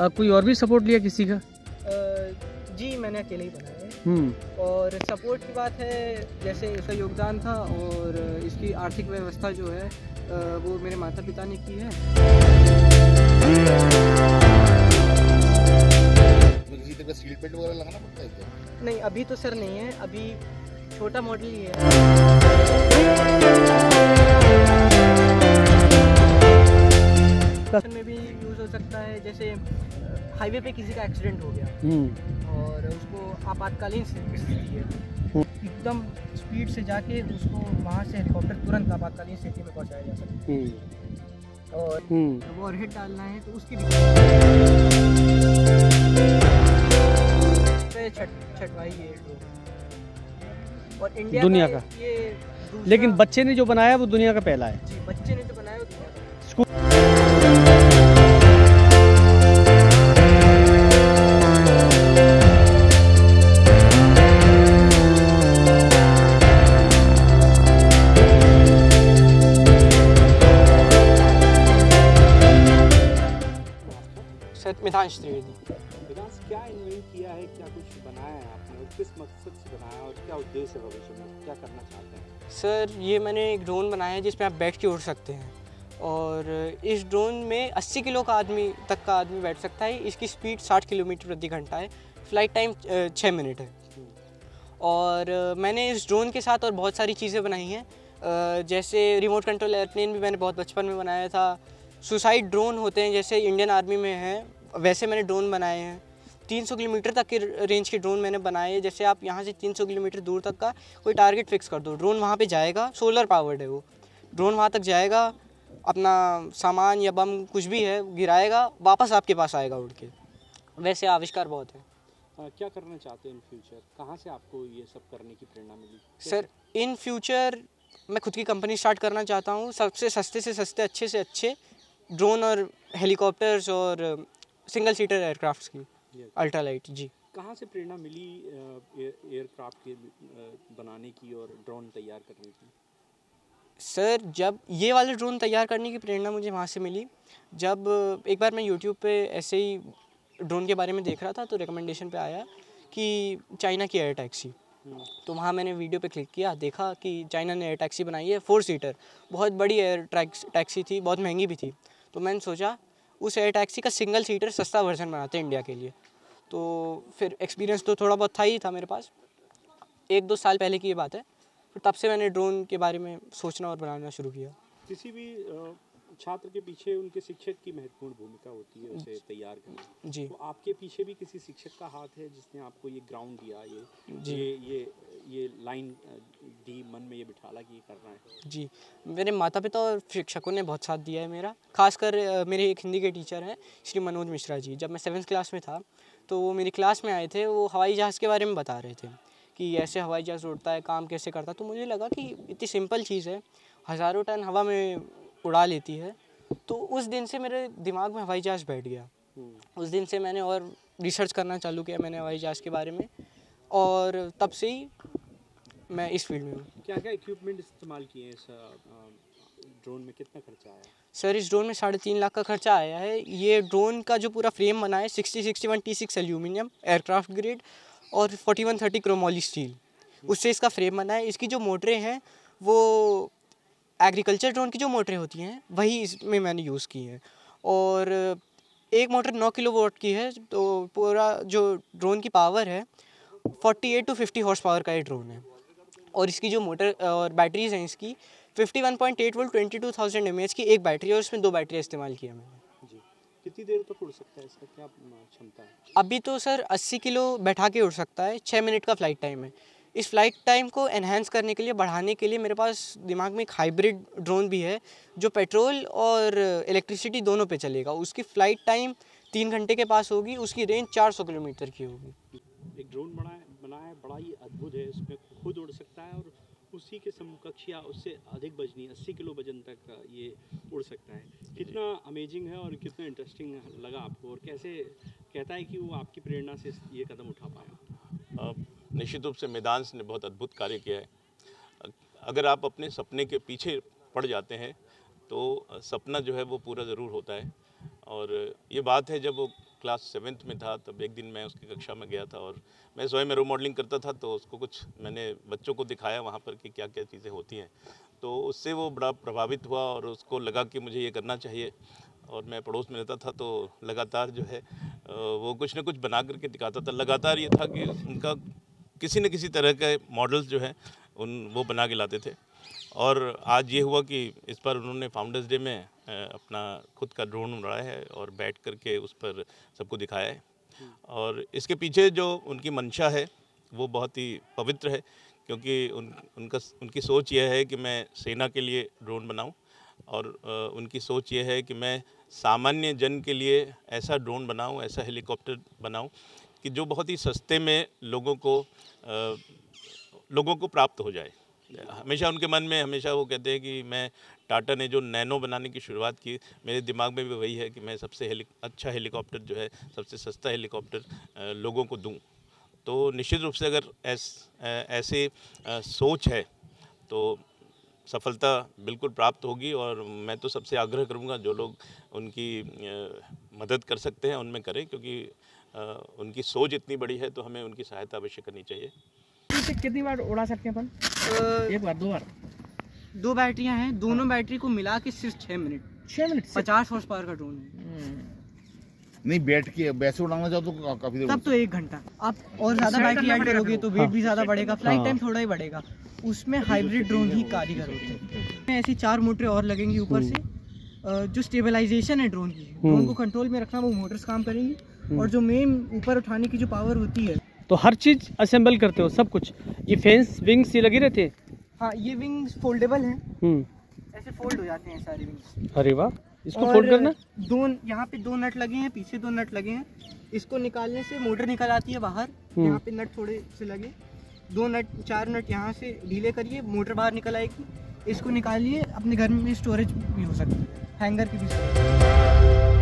कोई और भी सपोर्ट लिया किसी का? जी मैंने अकेले ही बनाया है। और सपोर्ट की बात है, जैसे इसका योगदान था और इसकी आर्थिक व्यवस्था जो है वो मेरे माता पिता ने की है। किसी तरह का सील पेंट वगैरह लगाना पड़ता है क्या? नहीं अभी तो सर नहीं है, अभी छोटा मॉडल ही है। में भी यूज़ हो सकता है, जैसे हाईवे पे किसी का एक्सीडेंट हो गया और उसको आपातकालीन स्थिति है, एकदम स्पीड से जाके उसको वहाँ से हेलीकॉप्टर तुरंत आपातकालीन स्थिति में पहुँचाया जा सकता है। और वॉरहेड डालना है तो उसकी भी छठवाई है और इंडिया दुनिया का ये, लेकिन बच्चे ने जो बनाया वो दुनिया का पहला है। जी बच्चे ने जो बनाया वो दुनिया का। मितांश त्रिवेदी। मितांश, क्या इन्वेंट किया है, क्या कुछ बनाया है आपने और किस मकसद से बनाया और क्या उद्देश्य है, भविष्य में क्या करना चाहते हैं? सर ये मैंने एक ड्रोन बनाया है जिसमें आप बैठ के उड़ सकते हैं और इस ड्रोन में 80 किलो का आदमी बैठ सकता है। इसकी स्पीड 60 किलोमीटर प्रति घंटा है। फ्लाइट टाइम 6 मिनट है। और मैंने इस ड्रोन के साथ और बहुत सारी चीज़ें बनाई हैं, जैसे रिमोट कंट्रोल एयरप्लेन भी मैंने बहुत बचपन में बनाया था। सुसाइड ड्रोन होते हैं जैसे इंडियन आर्मी में हैं, वैसे मैंने ड्रोन बनाए हैं। 300 किलोमीटर तक के रेंज के ड्रोन मैंने बनाए हैं। जैसे आप यहाँ से 300 किलोमीटर दूर तक का कोई टारगेट फिक्स कर दो, ड्रोन वहाँ पे जाएगा, सोलर पावर्ड है वो ड्रोन, वहाँ तक जाएगा, अपना सामान या बम कुछ भी है गिराएगा, वापस आपके पास आएगा उड़ के। वैसे आविष्कार बहुत है। क्या करना चाहते हैं इन फ्यूचर? कहाँ से आपको ये सब करने की प्रेरणा मिली? सर इन फ्यूचर मैं खुद की कंपनी स्टार्ट करना चाहता हूँ। सबसे सस्ते से सस्ते, अच्छे से अच्छे ड्रोन और हेलीकॉप्टर्स और सिंगल सीटर एयरक्राफ्ट्स की अल्ट्रालाइट। जी कहाँ से प्रेरणा मिली एयरक्राफ्ट के बनाने की और ड्रोन तैयार करने की? सर जब ये वाले ड्रोन तैयार करने की प्रेरणा मुझे वहाँ से मिली, जब एक बार मैं यूट्यूब पे ऐसे ही ड्रोन के बारे में देख रहा था तो रिकमेंडेशन पे आया कि चाइना की एयर टैक्सी। तो वहाँ मैंने वीडियो पे क्लिक किया, देखा कि चाइना ने एयर टैक्सी बनाई है 4 सीटर, बहुत बड़ी एयर टैक्सी थी, बहुत महंगी भी थी। तो मैंने सोचा उस एयर टैक्सी का सिंगल सीटर सस्ता वर्जन बनाते हैं इंडिया के लिए। तो फिर एक्सपीरियंस तो थोड़ा बहुत था ही था मेरे पास, 1-2 साल पहले की ये बात है। फिर तब से मैंने ड्रोन के बारे में सोचना और बनाना शुरू किया। किसी भी छात्र के पीछे उनके शिक्षक की महत्वपूर्ण भूमिका होती है उसे तैयार करने। जी तो आपके पीछे भी किसी शिक्षक का हाथ है जिसने आपको ये ग्राउंड दिया, ये लाइन दी, मन में ये बिठाला कि ये करना है? जी मेरे माता पिता और शिक्षकों ने बहुत साथ दिया है मेरा। खासकर मेरे एक हिंदी के टीचर हैं श्री मनोज मिश्रा जी। जब मैं 7th क्लास में था तो वो मेरी क्लास में आए थे, वो हवाई जहाज़ के बारे में बता रहे थे कि ऐसे हवाई जहाज़ उड़ता है, काम कैसे करता। तो मुझे लगा कि इतनी सिंपल चीज़ है, हज़ारों टन हवा में उड़ा लेती है। तो उस दिन से मेरे दिमाग में हवाई जहाज़ बैठ गया। उस दिन से मैंने और रिसर्च करना चालू किया मैंने हवाई जहाज़ के बारे में, और तब से ही मैं इस फील्ड में हूँ। क्या क्या इक्विपमेंट इस्तेमाल किए इस ड्रोन में? कितना खर्चा आया? सर इस ड्रोन में 3.5 लाख का खर्चा आया है। ये ड्रोन का जो पूरा फ्रेम बना है 6061 T6 एल्यूमिनियम एयरक्राफ्ट ग्रेड और 4130 क्रोमोली स्टील, उससे इसका फ्रेम बना है। इसकी जो मोटरें हैं वो एग्रीकल्चर ड्रोन की जो मोटरें होती हैं वही इसमें मैंने यूज़ की हैं। और एक मोटर 9 किलोवाट की है। तो पूरा जो ड्रोन की पावर है 48 to 50 हॉर्स पावर का ये ड्रोन है। और इसकी जो मोटर और बैटरीज़ हैं इसकी 51.8 वोल्ट 22,000 mAh की एक बैटरी है और इसमें 2 बैटरी इस्तेमाल किया मैंने। जी कितनी देर तक उड़ सकता है, इसका क्या क्षमता है? अभी तो सर 80 किलो बैठा के उड़ सकता है। 6 मिनट का फ़्लाइट टाइम है। इस फ्लाइट टाइम को एनहांस करने के लिए, बढ़ाने के लिए मेरे पास दिमाग में एक हाइब्रिड ड्रोन भी है जो पेट्रोल और इलेक्ट्रिसिटी दोनों पे चलेगा। उसकी फ़्लाइट टाइम 3 घंटे के पास होगी, उसकी रेंज 400 किलोमीटर की होगी। एक ड्रोन बनाया बड़ा ही अद्भुत है, इसमें खुद उड़ सकता है और उसी के समकक्ष या उससे अधिक वजनी 80 किलो वजन तक ये उड़ सकता है। कितना अमेजिंग है और कितना इंटरेस्टिंग लगा आपको, और कैसे कहता है कि वो आपकी प्रेरणा से ये कदम उठा पाया? निश्चित रूप से मितांश ने बहुत अद्भुत कार्य किया है। अगर आप अपने सपने के पीछे पड़ जाते हैं तो सपना जो है वो पूरा ज़रूर होता है। और ये बात है जब वो क्लास 7th में था, तब एक दिन मैं उसकी कक्षा में गया था और मैं स्वयं एरो मॉडलिंग करता था, तो उसको कुछ मैंने बच्चों को दिखाया वहाँ पर कि क्या क्या चीज़ें होती हैं। तो उससे वो बड़ा प्रभावित हुआ और उसको लगा कि मुझे ये करना चाहिए। और मैं पड़ोस में रहता था, तो लगातार जो है वो कुछ न कुछ बना करके दिखाता था। लगातार ये था कि उनका किसी न किसी तरह के मॉडल्स जो हैं वो बना के लाते थे। और आज ये हुआ कि इस बार उन्होंने फाउंडर्स डे में अपना खुद का ड्रोन उड़ाया है और बैठ करके उस पर सबको दिखाया है। और इसके पीछे जो उनकी मंशा है वो बहुत ही पवित्र है, क्योंकि उनकी सोच यह है कि मैं सेना के लिए ड्रोन बनाऊं, और उनकी सोच ये है कि मैं सामान्य जन के लिए ऐसा ड्रोन बनाऊं, ऐसा हेलीकॉप्टर बनाऊं कि जो बहुत ही सस्ते में लोगों को प्राप्त हो जाए। हमेशा उनके मन में हमेशा वो कहते हैं कि मैं टाटा ने जो नैनो बनाने की शुरुआत की, मेरे दिमाग में भी वही है कि मैं सबसे अच्छा हेलीकॉप्टर जो है, सबसे सस्ता हेलीकॉप्टर लोगों को दूं। तो निश्चित रूप से अगर ऐसे सोच है तो सफलता बिल्कुल प्राप्त होगी। और मैं तो सबसे आग्रह करूंगा जो लोग उनकी मदद कर सकते हैं उनमें करें, क्योंकि उनकी सोच इतनी बड़ी है, तो हमें उनकी सहायता अवश्य करनी चाहिए। कितनी बार उड़ा सकते हैं अपन? एक बार, 2 बार? 2 बैटरियां हैं, दोनों बैटरी को मिला के सिर्फ 6 मिनट। 50 हॉर्स पावर का ड्रोन है। नहीं, बैठ के वैसे उड़ाना चाहो तो काफी देर, तब तो 1 घंटा। आप और ज़्यादा बैटरी ऐड करोगे तो वेट भी ज़्यादा बढ़ेगा, फ्लाइट टाइम थोड़ा ही बढ़ेगा। उसमें हाइब्रिड ड्रोन ही कारीगर होते हैं। ऐसी 4 मोटरें और लगेंगी ऊपर से, जो स्टेबलाइजेशन है ड्रोन की, ड्रोन को कंट्रोल में रखना वो मोटर्स काम करेंगी। और जो मेन ऊपर उठाने की जो पावर होती है, तो हर चीज असेंबल करते हो सब कुछ? ये फेंस विंग्स ये लगे रहते हैं? हाँ, ये विंग्स फोल्डेबल हैं, ऐसे फोल्ड हो जाते हैं सारे विंग्स। अरे वाह, इसको फोल्ड करना? यहाँ पे 2 नट लगे हैं, पीछे 2 नट लगे हैं। इसको निकालने से मोटर निकल आती है बाहर। यहाँ पे नट थोड़े से लगे, 4 नट यहाँ से ढीले करिए, मोटर बाहर निकल आएगी। इसको निकालिए, अपने घर में स्टोरेज भी हो सकती है, हैंगर की भी।